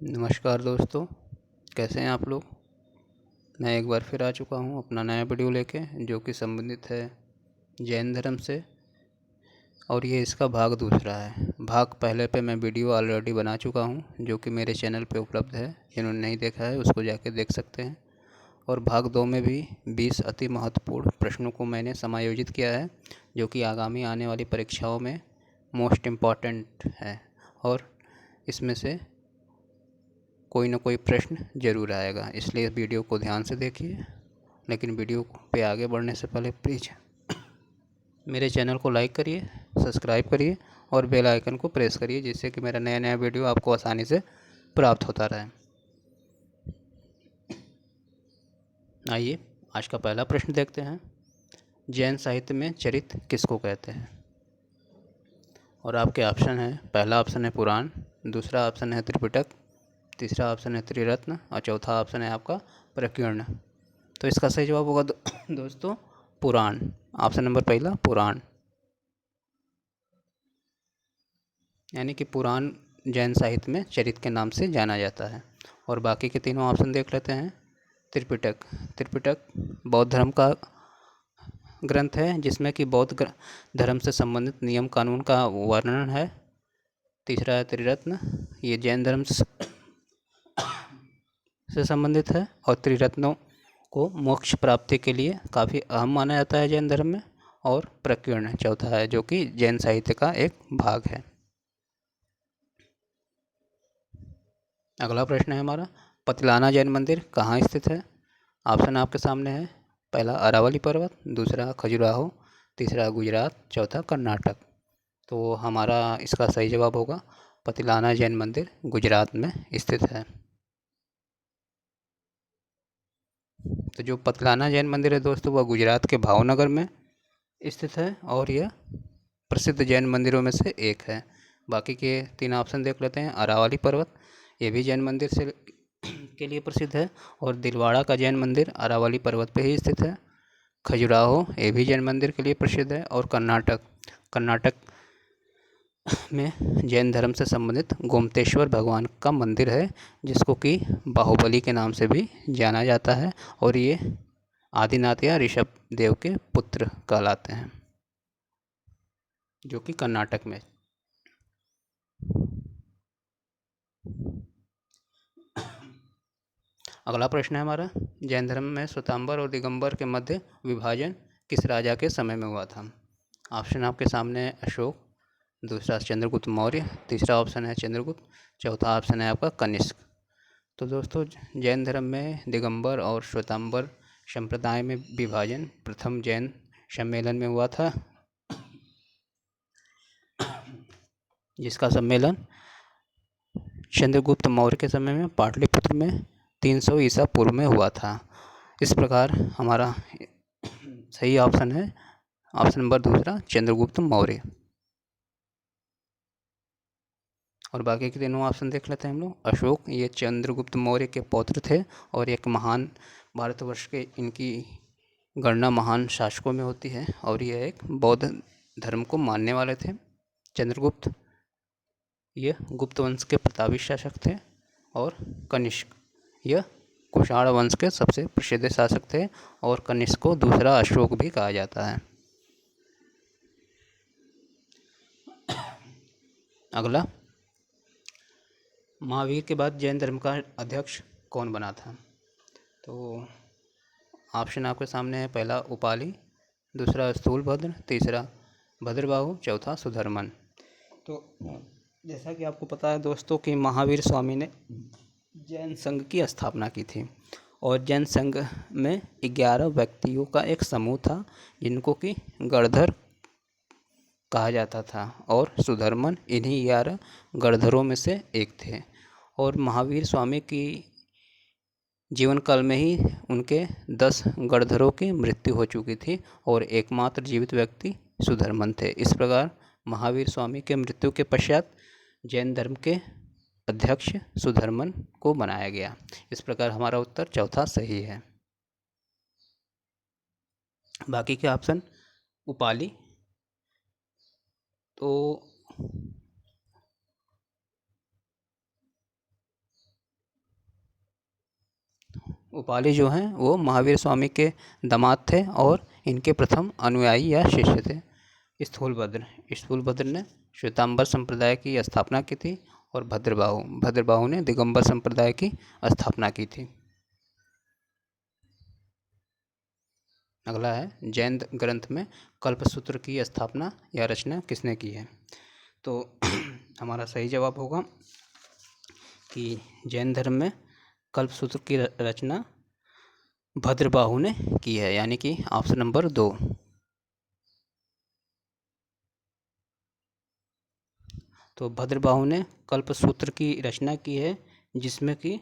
नमस्कार दोस्तों, कैसे हैं आप लोग। मैं एक बार फिर आ चुका हूं अपना नया वीडियो लेके, जो कि संबंधित है जैन धर्म से। और ये इसका भाग दूसरा है। भाग पहले पे मैं वीडियो ऑलरेडी बना चुका हूं, जो कि मेरे चैनल पे उपलब्ध है। जिन्होंने नहीं देखा है उसको जाके देख सकते हैं। और भाग 2 में भी 20 अति महत्वपूर्ण प्रश्नों को मैंने समायोजित किया है, जो कि आगामी आने वाली परीक्षाओं में मोस्ट इम्पॉर्टेंट है। और इसमें से कोई ना कोई प्रश्न ज़रूर आएगा, इसलिए वीडियो को ध्यान से देखिए। लेकिन वीडियो पे आगे बढ़ने से पहले प्लीज़ मेरे चैनल को लाइक करिए, सब्सक्राइब करिए और बेल आइकन को प्रेस करिए, जिससे कि मेरा नया नया वीडियो आपको आसानी से प्राप्त होता रहे। आइए आज का पहला प्रश्न देखते हैं। जैन साहित्य में चरित्र किसको कहते हैं। और आपके ऑप्शन है, पहला ऑप्शन है पुराण, दूसरा ऑप्शन है त्रिपिटक, तीसरा ऑप्शन है त्रिरत्न और चौथा ऑप्शन है आपका प्रकीर्ण। तो इसका सही जवाब होगा दोस्तों पुराण। ऑप्शन नंबर पहला पुराण, यानी कि पुराण जैन साहित्य में चरित्र के नाम से जाना जाता है। और बाकी के तीनों ऑप्शन देख लेते हैं। त्रिपिटक, त्रिपिटक बौद्ध धर्म का ग्रंथ है, जिसमें कि बौद्ध धर्म से संबंधित नियम कानून का वर्णन है। तीसरा है त्रिरत्न, ये जैन धर्म से संबंधित है। और त्रिरत्नों को मोक्ष प्राप्ति के लिए काफ़ी अहम माना जाता है जैन धर्म में। और प्रकीर्ण चौथा है, जो कि जैन साहित्य का एक भाग है। अगला प्रश्न है हमारा, पतिलाना जैन मंदिर कहाँ स्थित है। ऑप्शन आपके सामने है, पहला अरावली पर्वत, दूसरा खजुराहो, तीसरा गुजरात, चौथा कर्नाटक। तो हमारा इसका सही जवाब होगा पतिलाना जैन मंदिर गुजरात में स्थित है। तो जो पतिलाना जैन मंदिर है दोस्तों, वह गुजरात के भावनगर में स्थित है और यह प्रसिद्ध जैन मंदिरों में से एक है। बाकी के तीन ऑप्शन देख लेते हैं। अरावली पर्वत, ये भी जैन मंदिर से के लिए प्रसिद्ध है और दिलवाड़ा का जैन मंदिर अरावली पर्वत पे ही स्थित है। खजुराहो, ये भी जैन मंदिर के लिए प्रसिद्ध है। और कर्नाटक, कर्नाटक में जैन धर्म से संबंधित गोमतेश्वर भगवान का मंदिर है, जिसको कि बाहुबली के नाम से भी जाना जाता है। और ये आदिनाथ या ऋषभ देव के पुत्र कहलाते हैं, जो कि कर्नाटक में। अगला प्रश्न है हमारा, जैन धर्म में श्वेतांबर और दिगंबर के मध्य विभाजन किस राजा के समय में हुआ था। ऑप्शन आपके सामने है, अशोक, दूसरा चंद्रगुप्त मौर्य, तीसरा ऑप्शन है चंद्रगुप्त, चौथा ऑप्शन है आपका कनिष्क। तो दोस्तों जैन धर्म में दिगंबर और श्वेतांबर संप्रदाय में विभाजन प्रथम जैन सम्मेलन में हुआ था, जिसका सम्मेलन चंद्रगुप्त मौर्य के समय में पाटलिपुत्र में 300 ईसा पूर्व में हुआ था। इस प्रकार हमारा सही ऑप्शन है ऑप्शन नंबर दूसरा चंद्रगुप्त मौर्य। और बाकी के तीनों ऑप्शन देख लेते हैं हम लोग। अशोक, ये चंद्रगुप्त मौर्य के पौत्र थे और एक महान भारतवर्ष के इनकी गणना महान शासकों में होती है और यह एक बौद्ध धर्म को मानने वाले थे। चंद्रगुप्त ये गुप्त वंश के प्रतापी शासक थे। और कनिष्क यह कुषाण वंश के सबसे प्रसिद्ध शासक थे और कनिष्क को दूसरा अशोक भी कहा जाता है। अगला, महावीर के बाद जैन धर्म का अध्यक्ष कौन बना था। तो ऑप्शन आपके सामने है, पहला उपाली, दूसरा स्थूलभद्र, तीसरा भद्रबाहु, चौथा सुधर्मन। तो जैसा कि आपको पता है दोस्तों कि महावीर स्वामी ने जैन संघ की स्थापना की थी और जैन संघ में 11 व्यक्तियों का एक समूह था, जिनको कि गणधर कहा जाता था और सुधर्मन इन्हीं 11 गणधरों में से एक थे। और महावीर स्वामी की जीवन काल में ही उनके 10 गणधरों की मृत्यु हो चुकी थी और एकमात्र जीवित व्यक्ति सुधर्मन थे। इस प्रकार महावीर स्वामी के मृत्यु के पश्चात जैन धर्म के अध्यक्ष सुधर्मन को बनाया गया। इस प्रकार हमारा उत्तर चौथा सही है। बाकी के ऑप्शन उपाली, तो उपाली जो हैं वो महावीर स्वामी के दामाद थे और इनके प्रथम अनुयायी या शिष्य थे। स्थूलभद्र ने श्वेतांबर संप्रदाय की स्थापना की थी और भद्रबाहु ने दिगंबर संप्रदाय की स्थापना की थी। अगला है जैन ग्रंथ में कल्पसूत्र की स्थापना या रचना किसने की है। तो हमारा सही जवाब होगा कि जैन धर्म में कल्पसूत्र की रचना भद्रबाहु ने की है, यानी कि ऑप्शन नंबर 2। तो भद्रबाहु ने कल्पसूत्र की रचना की है, जिसमें कि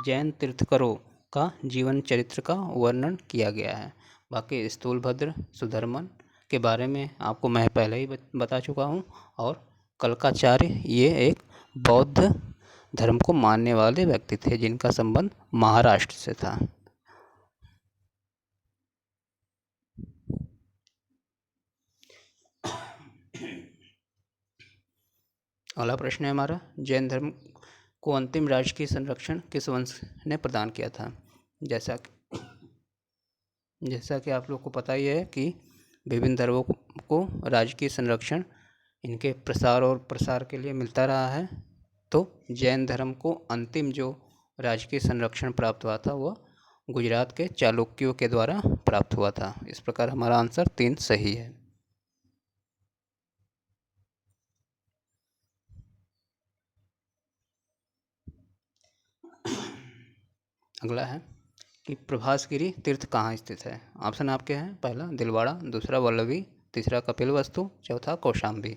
जैन तीर्थंकरों का जीवन चरित्र का वर्णन किया गया है। बाकी स्थूलभद्र सुधर्मन के बारे में आपको मैं पहले ही बता चुका हूँ। और कल्काचार्य ये एक बौद्ध धर्म को मानने वाले व्यक्ति थे, जिनका संबंध महाराष्ट्र से था। अगला प्रश्न है हमारा, जैन धर्म को अंतिम राजकीय संरक्षण किस वंश ने प्रदान किया था। जैसा कि आप लोग को पता ही है कि विभिन्न धर्मों को राजकीय संरक्षण इनके प्रसार और प्रसार के लिए मिलता रहा है। तो जैन धर्म को अंतिम जो राजकीय संरक्षण प्राप्त हुआ था वह गुजरात के चालुक्यों के द्वारा प्राप्त हुआ था। इस प्रकार हमारा आंसर 3 सही है। अगला है कि प्रभासगिरी तीर्थ कहाँ स्थित है। ऑप्शन आपके हैं, पहला दिलवाड़ा, दूसरा वल्लभी, तीसरा कपिलवस्तु, चौथा कौशाम्बी।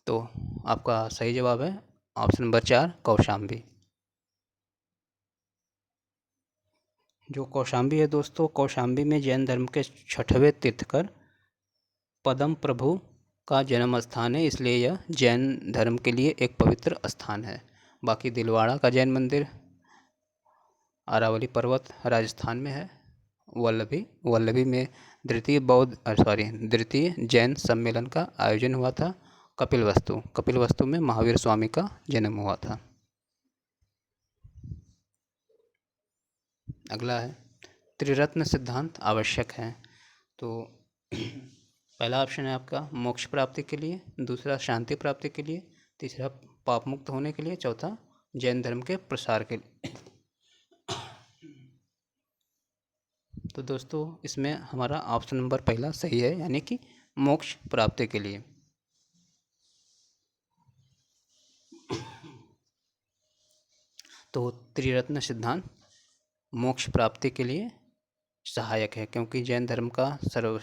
तो आपका सही जवाब है ऑप्शन नंबर 4 कौशाम्बी। जो कौशाम्बी है दोस्तों, कौशाम्बी में जैन धर्म के 6वें तीर्थंकर पद्म प्रभु का जन्म स्थान है, इसलिए यह जैन धर्म के लिए एक पवित्र स्थान है। बाकी दिलवाड़ा का जैन मंदिर अरावली पर्वत राजस्थान में है। वल्लभी में द्वितीय जैन सम्मेलन का आयोजन हुआ था। कपिलवस्तु में महावीर स्वामी का जन्म हुआ था। अगला है त्रिरत्न सिद्धांत आवश्यक है। तो पहला ऑप्शन है आपका मोक्ष प्राप्ति के लिए, दूसरा शांति प्राप्ति के लिए, तीसरा पाप मुक्त होने के लिए, चौथा जैन धर्म के प्रसार के लिए। तो दोस्तों इसमें हमारा ऑप्शन नंबर पहला सही है, यानी कि मोक्ष प्राप्ति के लिए। तो त्रिरत्न सिद्धांत मोक्ष प्राप्ति के लिए सहायक है, क्योंकि जैन धर्म का सर्व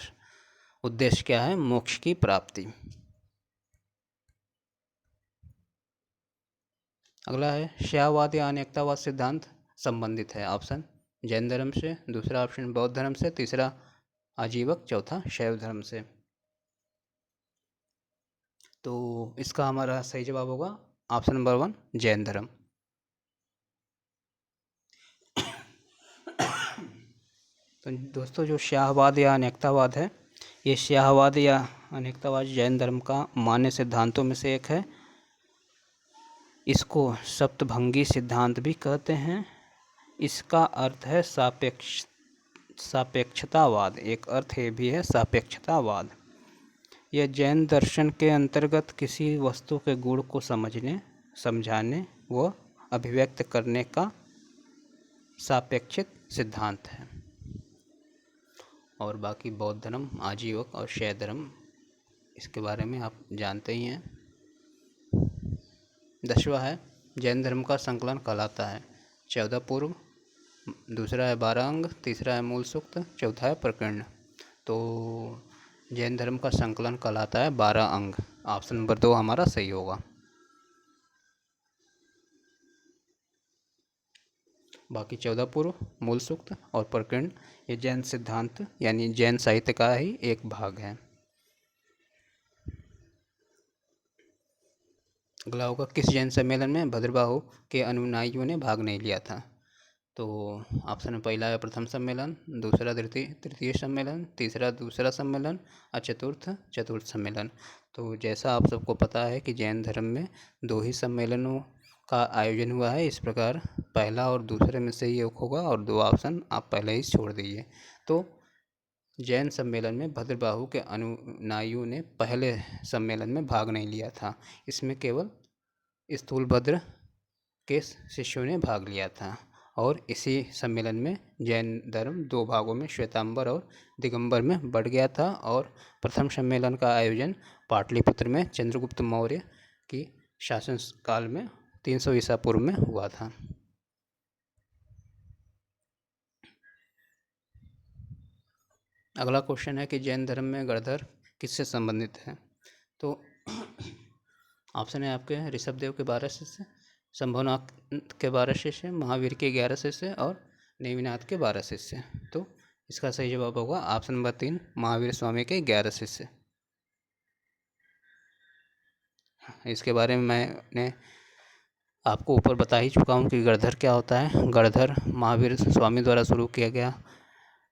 उद्देश्य क्या है, मोक्ष की प्राप्ति। अगला है श्याववाद या अनेकतावाद सिद्धांत संबंधित है। ऑप्शन जैन धर्म से, दूसरा ऑप्शन बौद्ध धर्म से, तीसरा आजीवक, चौथा शैव धर्म से। तो इसका हमारा सही जवाब होगा ऑप्शन नंबर 1 जैन धर्म। तो दोस्तों जो श्याववाद या अनेकतावाद है, ये श्याववाद या अनेकतावाद जैन धर्म का मान्य सिद्धांतों में से एक है। इसको सप्तभंगी सिद्धांत भी कहते हैं। इसका अर्थ है सापेक्षतावाद। एक अर्थ ये भी है सापेक्षतावाद। यह जैन दर्शन के अंतर्गत किसी वस्तु के गुण को समझाने व अभिव्यक्त करने का सापेक्षित सिद्धांत है। और बाकी बौद्ध धर्म, आजीवक और शैव धर्म, इसके बारे में आप जानते ही हैं। 10वां है जैन धर्म का संकलन कहलाता है। 14 पूर्व, दूसरा है 12 अंग, तीसरा है मूल सूक्त, चौथा है प्रकीर्ण। तो जैन धर्म का संकलन कहलाता है 12 अंग। ऑप्शन नंबर 2 हमारा सही होगा। बाकी 14 पूर्व, मूल सूक्त और प्रकीर्ण ये जैन सिद्धांत यानी जैन साहित्य का ही एक भाग है। अगला होगा किस जैन सम्मेलन में भद्रबाहु के अनुयायियों ने भाग नहीं लिया था। तो ऑप्शन पहला है प्रथम सम्मेलन, दूसरा तृतीय सम्मेलन, तीसरा दूसरा सम्मेलन और चतुर्थ सम्मेलन। तो जैसा आप सबको पता है कि जैन धर्म में 2 ही सम्मेलनों का आयोजन हुआ है। इस प्रकार पहला और दूसरे में से ही एक होगा और 2 ऑप्शन आप पहले ही छोड़ दीजिए। तो जैन सम्मेलन में भद्रबाहु के अनुयायियों ने पहले सम्मेलन में भाग नहीं लिया था। इसमें केवल स्थूलभद्र के शिष्यों ने भाग लिया था और इसी सम्मेलन में जैन धर्म 2 भागों में श्वेतांबर और दिगंबर में बढ़ गया था और प्रथम सम्मेलन का आयोजन पाटलिपुत्र में चंद्रगुप्त मौर्य की शासन काल में 300 ईसा पूर्व में हुआ था। अगला क्वेश्चन है कि जैन धर्म में गणधर किससे संबंधित है। तो ऑप्शन है आपके ऋषभदेव के 12 शिष्य, शंभुनाथ के 12 शिष्य, महावीर के 11 शिष्य और नेमिनाथ के 12 शिष्य। तो इसका सही जवाब होगा ऑप्शन नंबर 3, महावीर स्वामी के 11 शिष्य। इसके बारे में मैंने आपको ऊपर बता ही चुका हूँ कि गणधर क्या होता है। गणधर महावीर स्वामी द्वारा शुरू किया गया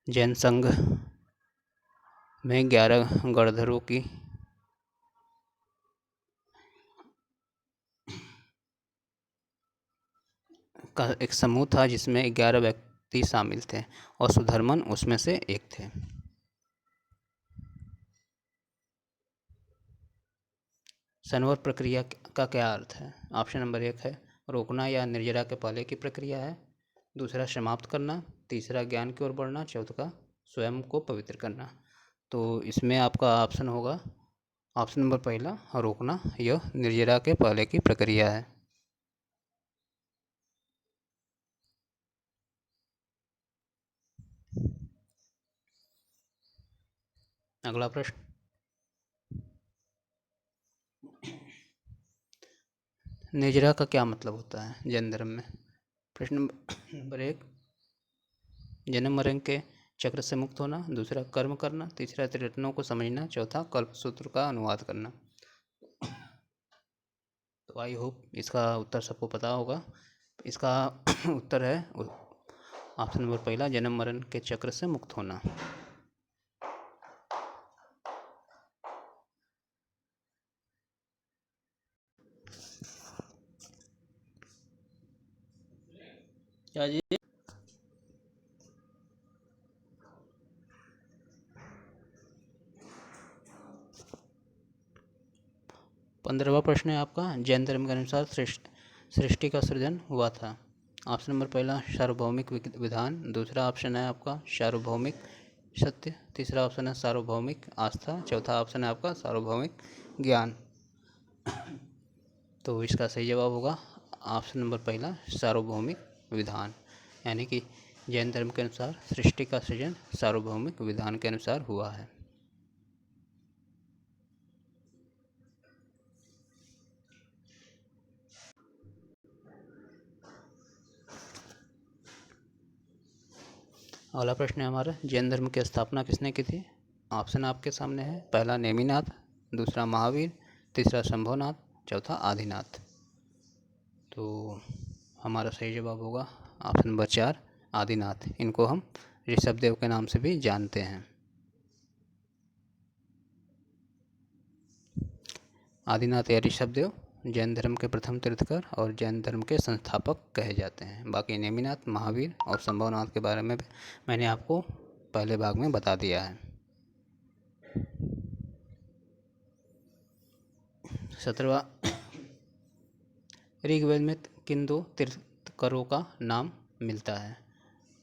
जैन संघ में 11 गणधरों की का एक समूह था जिसमें 11 व्यक्ति शामिल थे और सुधर्मन उसमें से एक थे। सनवर प्रक्रिया का क्या अर्थ है। ऑप्शन नंबर 1 है रोकना या निर्जरा के पहले की प्रक्रिया है। दूसरा समाप्त करना, तीसरा ज्ञान की ओर बढ़ना, चौथा स्वयं को पवित्र करना। तो इसमें आपका ऑप्शन होगा ऑप्शन नंबर पहला, रोकना। यह निर्जरा के पहले की प्रक्रिया है। अगला प्रश्न, निर्जरा का क्या मतलब होता है जैन धर्म में। प्रश्न नंबर 1, जन्म मरण के चक्र से मुक्त होना। दूसरा कर्म करना। तीसरा त्रिरत्नों को समझना। चौथा कल्पसूत्र का अनुवाद करना। तो आई होप इसका उत्तर सबको पता होगा। इसका उत्तर है ऑप्शन नंबर पहला, जन्म मरण के चक्र से मुक्त होना। क्या जी? 15वां प्रश्न है आपका, जैन धर्म के अनुसार सृष्टि का सृजन हुआ था। ऑप्शन नंबर पहला, सार्वभौमिक विधान। दूसरा ऑप्शन है आपका सार्वभौमिक सत्य। तीसरा ऑप्शन है सार्वभौमिक आस्था। चौथा ऑप्शन है आपका सार्वभौमिक ज्ञान। तो इसका सही जवाब होगा ऑप्शन नंबर पहला, सार्वभौमिक विधान। यानी कि जैन धर्म के अनुसार सृष्टि का सृजन सार्वभौमिक विधान के अनुसार हुआ है। अगला प्रश्न है हमारा, जैन धर्म की स्थापना किसने की थी। ऑप्शन आपके सामने है, पहला नेमिनाथ, दूसरा महावीर, तीसरा शंभुनाथ, चौथा आदिनाथ। तो हमारा सही जवाब होगा ऑप्शन नंबर 4, आदिनाथ। इनको हम ऋषभदेव के नाम से भी जानते हैं। आदिनाथ या ऋषभदेव जैन धर्म के प्रथम तीर्थकर और जैन धर्म के संस्थापक कहे जाते हैं। बाकी नेमिनाथ, महावीर और शंभुनाथ के बारे में मैंने आपको पहले भाग में बता दिया है। 17वां, ऋग्वेद में किन 2 तीर्थकरों का नाम मिलता है।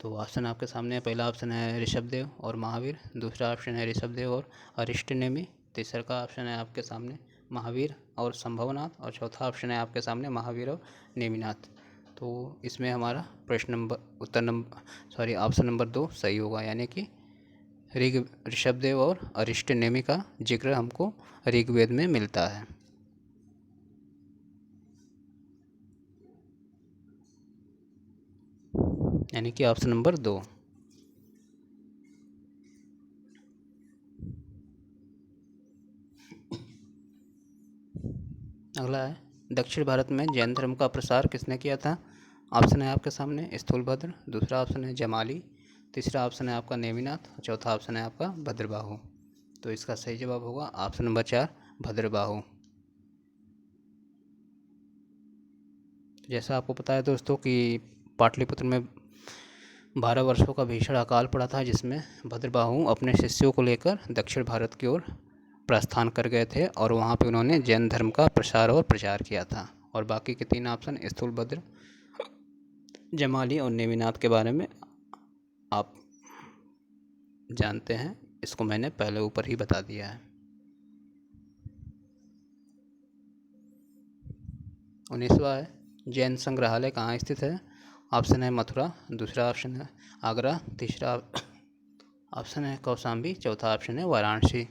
तो ऑप्शन आपके सामने है, पहला ऑप्शन है ऋषभदेव और महावीर। दूसरा ऑप्शन है ऋषभदेव और अरिष्टनेमि। तीसरा का ऑप्शन है आपके सामने महावीर और शंभुनाथ और चौथा ऑप्शन है आपके सामने महावीर और नेमिनाथ। तो इसमें हमारा ऑप्शन नंबर 2 सही होगा। यानी कि ऋषभदेव और अरिष्टनेमि का जिक्र हमको ऋग्वेद में मिलता है। यानी कि ऑप्शन नंबर 2। अगला है, दक्षिण भारत में जैन धर्म का प्रसार किसने किया था। ऑप्शन है आपके सामने स्थूलभद्र। दूसरा ऑप्शन है जमाली। तीसरा ऑप्शन है आपका नेमिनाथ। चौथा ऑप्शन है आपका भद्रबाहु। तो इसका सही जवाब होगा ऑप्शन नंबर 4, भद्रबाहु। जैसा आपको पता है दोस्तों कि पाटलिपुत्र में 12 वर्षों का भीषण अकाल पड़ा था, जिसमें भद्रबाहु अपने शिष्यों को लेकर दक्षिण भारत की ओर प्रस्थान कर गए थे और वहाँ पे उन्होंने जैन धर्म का प्रसार और प्रचार किया था। और बाकी के 3 ऑप्शन स्थूलभद्र, जमाली और नेमिनाथ के बारे में आप जानते हैं, इसको मैंने पहले ऊपर ही बता दिया है। 19वां है, जैन संग्रहालय कहाँ स्थित है? ऑप्शन है मथुरा, दूसरा ऑप्शन है आगरा, तीसरा ऑप्शन है कौशाम्बी, चौथा ऑप्शन है वाराणसी।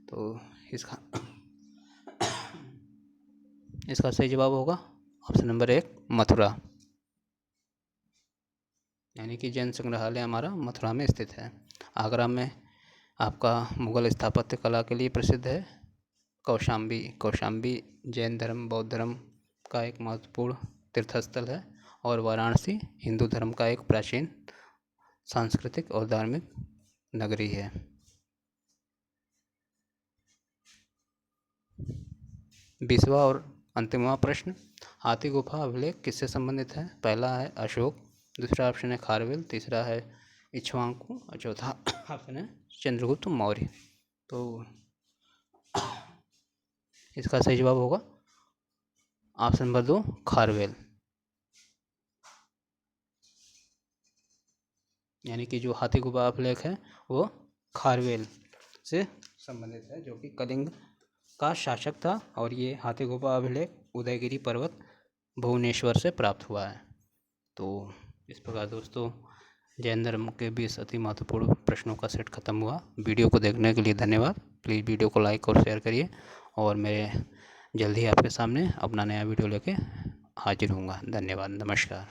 तो इसका सही जवाब होगा ऑप्शन नंबर 1 मथुरा, यानी कि जैन संग्रहालय हमारा मथुरा में स्थित है। आगरा में आपका मुगल स्थापत्य कला के लिए प्रसिद्ध है कौशाम्बी। कौशाम्बी जैन धर्म बौद्ध धर्म का एक महत्वपूर्ण तीर्थस्थल है और वाराणसी हिंदू धर्म का एक प्राचीन सांस्कृतिक और धार्मिक नगरी है। 20वां और अंतिमवां प्रश्न, हाथी गुफा अभिलेख किससे संबंधित है? पहला है अशोक, दूसरा ऑप्शन है खारवेल, तीसरा है इक्ष्वाकु और चौथा ऑप्शन है चंद्रगुप्त मौर्य। तो इसका सही जवाब होगा ऑप्शन नंबर 2 खारवेल, यानी कि जो हाथी गुफा अभिलेख है वो खारवेल से संबंधित है, जो कि कलिंग का शासक था। और ये हाथी गुफा अभिलेख उदयगिरी पर्वत भुवनेश्वर से प्राप्त हुआ है। तो इस प्रकार दोस्तों जैन धर्म के 20 अति महत्वपूर्ण प्रश्नों का सेट खत्म हुआ। वीडियो को देखने के लिए धन्यवाद। प्लीज़ वीडियो को लाइक और शेयर करिए और मैं जल्दी आपके सामने अपना नया वीडियो लेके हाजिर होऊंगा। धन्यवाद, नमस्कार।